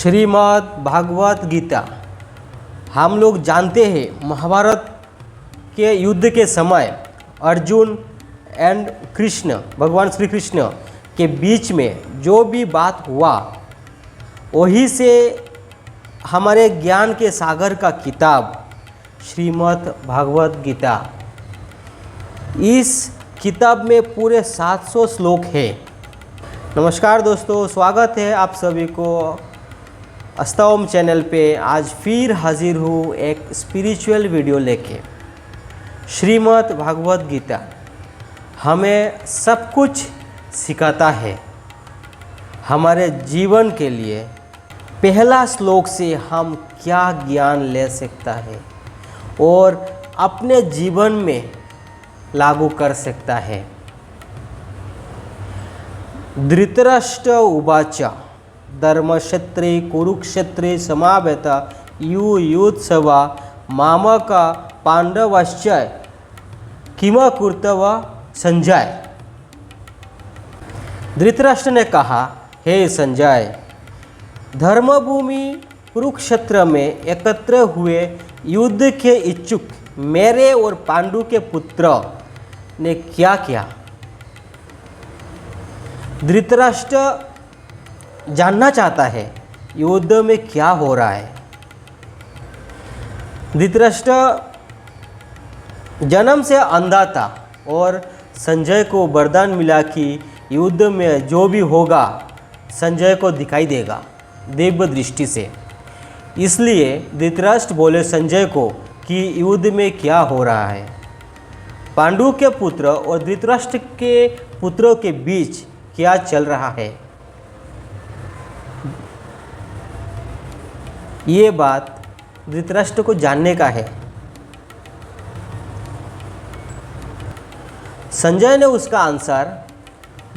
श्रीमद् भागवत गीता। हम लोग जानते हैं महाभारत के युद्ध के समय अर्जुन एंड कृष्ण, भगवान श्री कृष्ण के बीच में जो भी बात हुआ वही से हमारे ज्ञान के सागर का किताब श्रीमद् भागवत गीता। इस किताब में पूरे 700 श्लोक है। नमस्कार दोस्तों, स्वागत है आप सभी को अस्तोम चैनल पे। आज फिर हाजिर हूँ एक स्पिरिचुअल वीडियो लेके। श्रीमद् भागवत गीता हमें सब कुछ सिखाता है हमारे जीवन के लिए। पहला श्लोक से हम क्या ज्ञान ले सकता है और अपने जीवन में लागू कर सकता है। धृतराष्ट्र उवाच धर्मक्षत्रे कुरुक्षेत्रे समावेत युयुत्सवा मामक पांडवश्च किमकुर्तव संजय। धृतराष्ट्र ने कहा, हे संजय, धर्मभूमि कुरुक्षेत्र में एकत्र हुए युद्ध के इच्छुक मेरे और पांडु के पुत्र ने क्या किया। धृतराष्ट्र जानना चाहता है युद्ध में क्या हो रहा है। धृतराष्ट्र जन्म से अंधा था और संजय को वरदान मिला कि युद्ध में जो भी होगा संजय को दिखाई देगा दिव्य दृष्टि से। इसलिए धृतराष्ट्र बोले संजय को कि युद्ध में क्या हो रहा है। पांडु के पुत्र और धृतराष्ट्र के पुत्रों के बीच क्या चल रहा है, ये बात धृतराष्ट्र को जानने का है। संजय ने उसका आंसर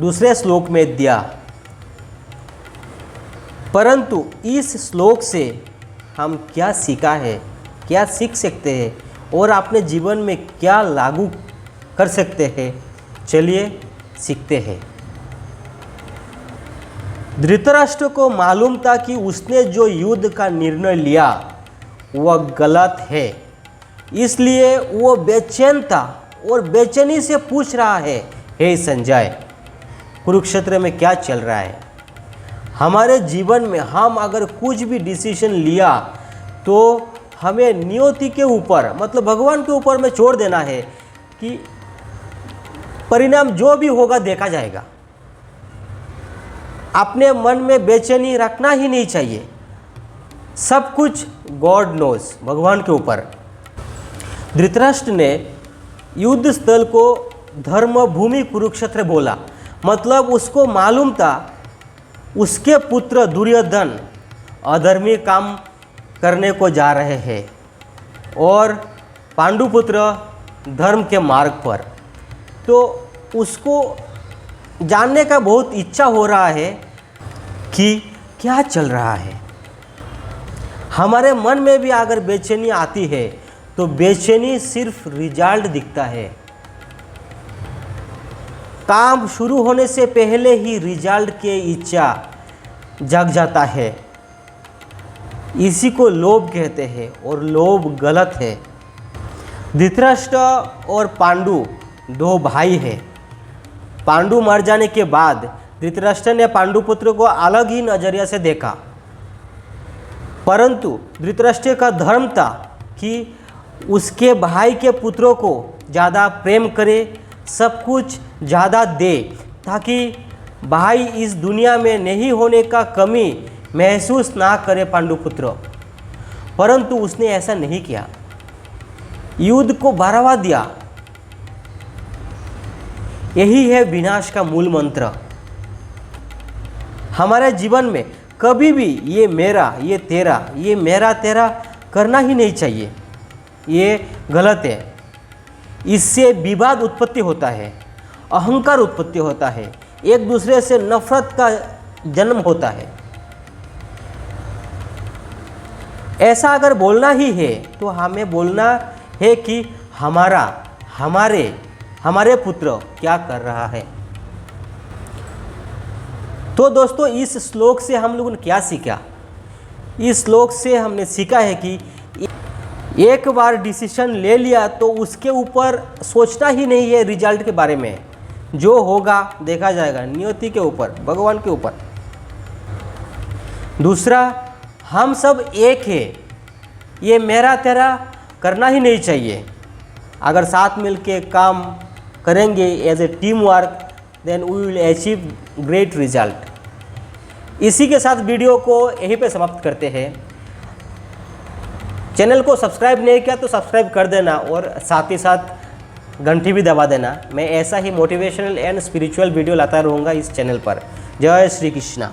दूसरे श्लोक में दिया, परंतु इस श्लोक से हम क्या सीखा है, क्या सीख सकते हैं और अपने जीवन में क्या लागू कर सकते हैं, चलिए सीखते हैं। धृतराष्ट्र को मालूम था कि उसने जो युद्ध का निर्णय लिया वह गलत है, इसलिए वो बेचैन था और बेचैनी से पूछ रहा है, हे संजय, कुरुक्षेत्र में क्या चल रहा है। हमारे जीवन में हम अगर कुछ भी डिसीजन लिया तो हमें नियति के ऊपर, मतलब भगवान के ऊपर में छोड़ देना है कि परिणाम जो भी होगा देखा जाएगा। अपने मन में बेचैनी रखना ही नहीं चाहिए। सब कुछ गॉड नोज, भगवान के ऊपर। धृतराष्ट्र ने युद्ध स्थल को धर्मभूमि कुरुक्षेत्र बोला, मतलब उसको मालूम था उसके पुत्र दुर्योधन अधर्मी काम करने को जा रहे हैं और पांडुपुत्र धर्म के मार्ग पर। तो उसको जानने का बहुत इच्छा हो रहा है कि क्या चल रहा है। हमारे मन में भी अगर बेचैनी आती है तो बेचैनी सिर्फ रिजल्ट दिखता है। काम शुरू होने से पहले ही रिजल्ट की इच्छा जग जाता है। इसी को लोभ कहते हैं और लोभ गलत है। धृतराष्ट्र और पांडु दो भाई हैं। पांडु मर जाने के बाद धृतराष्ट्र ने पांडुपुत्र को अलग ही नजरिया से देखा, परंतु धृतराष्ट्र का धर्म था कि उसके भाई के पुत्रों को ज़्यादा प्रेम करे, सब कुछ ज़्यादा दे, ताकि भाई इस दुनिया में नहीं होने का कमी महसूस ना करे पांडुपुत्र। परंतु उसने ऐसा नहीं किया, युद्ध को बढ़ावा दिया। यही है विनाश का मूल मंत्र। हमारे जीवन में कभी भी ये मेरा, ये तेरा, ये मेरा तेरा करना ही नहीं चाहिए। ये गलत है। इससे विवाद उत्पत्ति होता है, अहंकार उत्पत्ति होता है, एक दूसरे से नफरत का जन्म होता है। ऐसा अगर बोलना ही है तो हमें बोलना है कि हमारे पुत्र क्या कर रहा है। तो दोस्तों, इस श्लोक से हम लोगों ने क्या सीखा इस श्लोक से हमने सीखा है कि एक बार डिसीजन ले लिया तो उसके ऊपर सोचना ही नहीं है रिजल्ट के बारे में। जो होगा देखा जाएगा, नियति के ऊपर, भगवान के ऊपर। दूसरा, हम सब एक है, ये मेरा तेरा करना ही नहीं चाहिए। अगर साथ मिलके काम करेंगे as a team work, then we will achieve great result. इसी के साथ वीडियो को यहीं पे समाप्त करते हैं। चैनल को सब्सक्राइब नहीं किया तो सब्सक्राइब कर देना और साथ ही साथ घंटी भी दबा देना। मैं ऐसा ही मोटिवेशनल एंड स्पिरिचुअल वीडियो लाता रहूँगा इस चैनल पर। जय श्री कृष्णा।